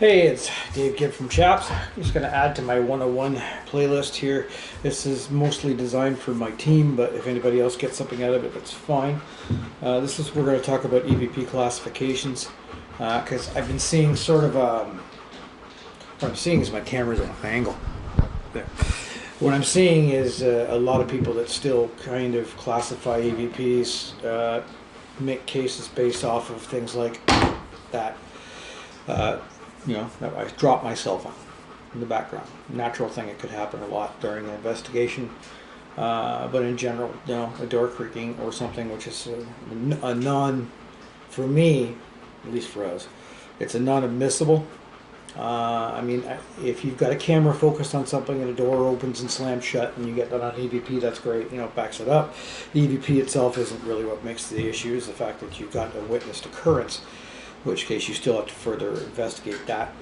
Hey, it's Dave Gibb from CHAPS. I'm just going to add to my 101 playlist here. This is mostly designed for my team, but if anybody else gets something out of it, that's fine. We're going to talk about EVP classifications, because I've been seeing what I'm seeing is my camera's off angle. There. What I'm seeing is a lot of people that still kind of classify EVPs, make cases based off of things like that. I drop my cell phone in the background. Natural thing, it could happen a lot during an investigation. But in general, a door creaking or something, which is a non, for me, at least for us, it's a non-admissible. If you've got a camera focused on something and a door opens and slams shut and you get that on EVP, that's great, it backs it up. The EVP itself isn't really what makes the issue, is the fact that you've got a witnessed occurrence, in which case you still have to further investigate that.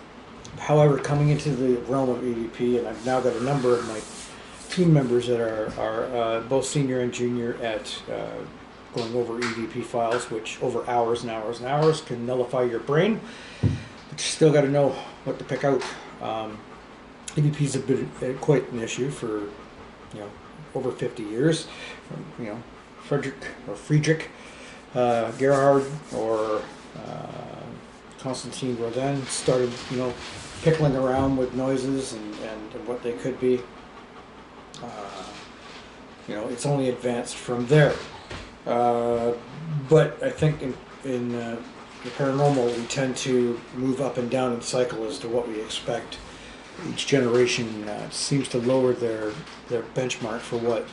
However, coming into the realm of EVP, and I've now got a number of my team members that are both senior and junior at going over EVP files, which over hours and hours and hours can nullify your brain, but you still got to know what to pick out. EVP's have been quite an issue for over 50 years. Friedrich Gerhard or Constantine Rodin started, pickling around with noises and what they could be. It's only advanced from there. But I think in the paranormal, we tend to move up and down in cycle as to what we expect. Each generation seems to lower their benchmark for what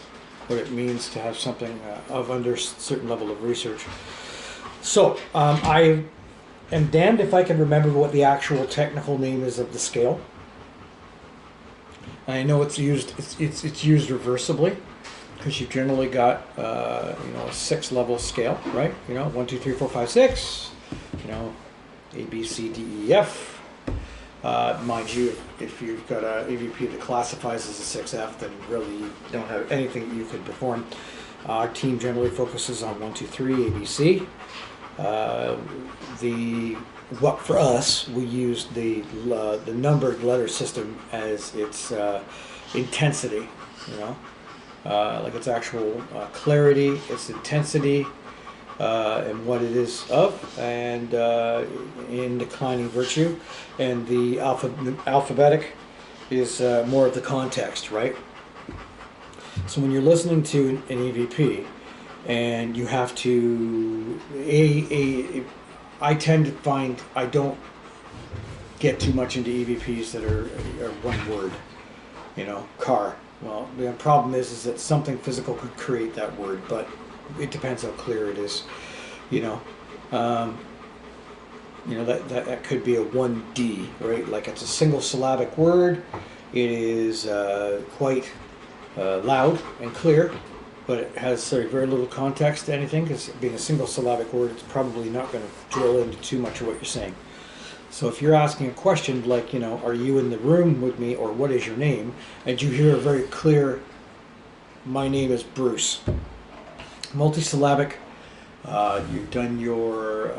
it means to have something of under a certain level of research. So I am damned if I can remember what the actual technical name is of the scale. I know it's used used reversibly, because you've generally got a 6-level scale, right? 1, 2, 3, 4, 5, 6. A, B, C, D, E, F. Mind you, if you've got a EVP that classifies as a 6F, then really you don't have anything that you can perform. Our team generally focuses on 1, 2, 3, A, B, C. For us, we use the numbered letter system as its intensity, like its actual clarity, its intensity, and what it is of, and in declining virtue. And the alphabetic is more of the context, right? So when you're listening to an EVP, and you have to, I tend to find I don't get too much into EVPs that are one word, car. Well, the problem is that something physical could create that word, but it depends how clear it is, that could be a 1D, right? Like it's a single syllabic word. It is quite loud and clear, but it has very little context to anything, because being a single syllabic word, it's probably not going to drill into too much of what you're saying. So if you're asking a question like, are you in the room with me, or what is your name, and you hear a very clear, my name is Bruce, multisyllabic, you've done your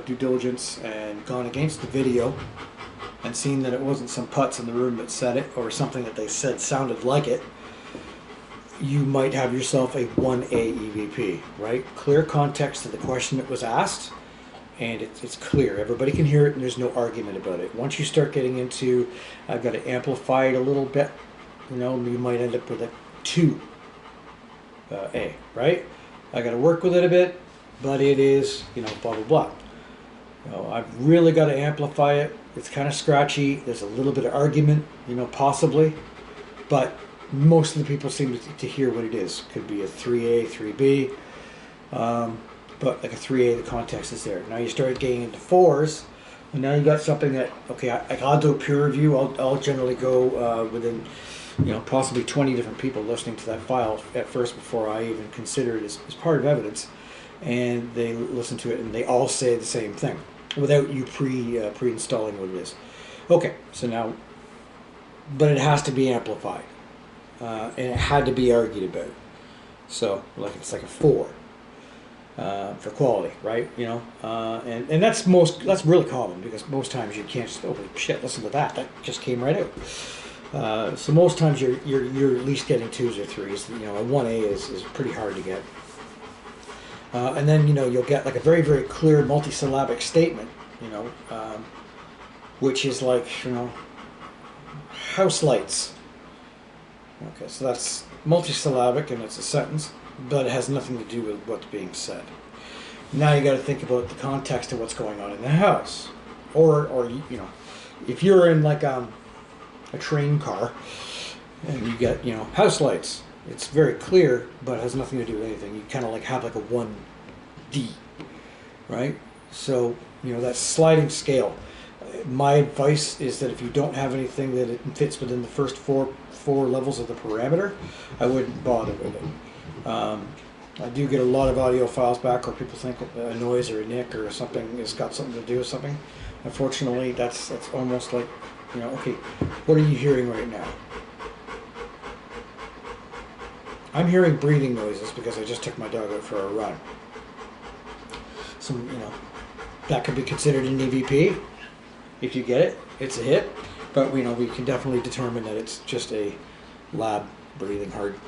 due diligence and gone against the video and seen that it wasn't some putz in the room that said it, or something that they said sounded like it, you might have yourself a 1A EVP, right? Clear context to the question that was asked, and it's clear. Everybody can hear it, and there's no argument about it. Once you start getting into, I've got to amplify it a little bit, you might end up with a 2A, right? I got to work with it a bit, but it is, blah, blah, blah. I've really got to amplify it. It's kind of scratchy. There's a little bit of argument, possibly, but most of the people seem to hear what it is. Could be a 3A, 3B, but like a 3A, the context is there. Now you start getting into 4s, and now you got something that, okay, I'll do a peer review. I'll generally go within, possibly 20 different people listening to that file at first before I even consider it as part of evidence, and they listen to it and they all say the same thing without you pre-installing what it is. Okay, so now, but it has to be amplified. And it had to be argued about. So, it's like a 4. for quality, right? You know, and that's really common because most times you can't just, oh shit, listen to that just came right out. So most times you're at least getting 2s or 3s. You know, a 1A is pretty hard to get. And then, you know, you'll get like a very, very clear multisyllabic statement, you know, which is like, you know, house lights. Okay, so that's multisyllabic and it's a sentence, but it has nothing to do with what's being said. Now you got to think about the context of what's going on in the house. Or you know, if you're in like a train car and you get, you know, house lights, it's very clear, but has nothing to do with anything. You kind of like have like a 1D, right? So, you know, that sliding scale. My advice is that if you don't have anything that it fits within the first four levels of the parameter, I wouldn't bother with it. I do get a lot of audio files back where people think a noise or a nick or something has got something to do with something. Unfortunately, that's almost like, you know, okay, what are you hearing right now? I'm hearing breathing noises because I just took my dog out for a run. So, you know, that could be considered an EVP. If you get it, it's a hit. But, you know, we can definitely determine that it's just a lab breathing hard.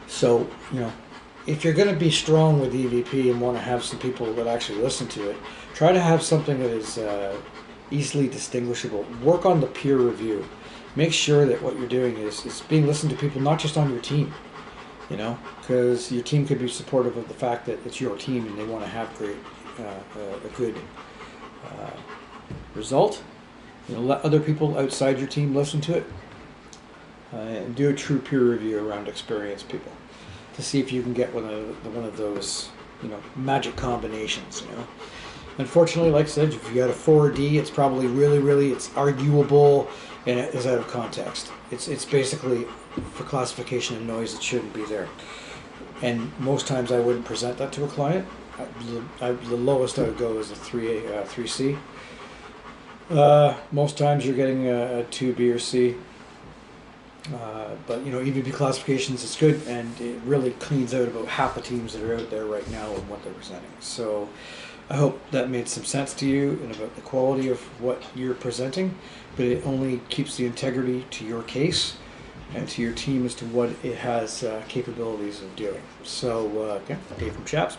So, you know, if you're going to be strong with EVP and want to have some people that actually listen to it, try to have something that is easily distinguishable. Work on the peer review. Make sure that what you're doing is being listened to people, not just on your team. You know, because your team could be supportive of the fact that it's your team and they want to have a good result. You know, let other people outside your team listen to it, and do a true peer review around experienced people to see if you can get one of those, you know, magic combinations. You know, unfortunately, like I said, if you got a 4D, it's probably really it's arguable and it is out of context. It's basically for classification of noise, it shouldn't be there. And most times I wouldn't present that to a client. The lowest I would go is a 3A, 3C. Most times you're getting a 2B or C. But, you know, EVP classifications is good, and it really cleans out about half the teams that are out there right now and what they're presenting. So I hope that made some sense to you and about the quality of what you're presenting, but it only keeps the integrity to your case and to your team as to what it has capabilities of doing. So, okay, Dave from CHAPS.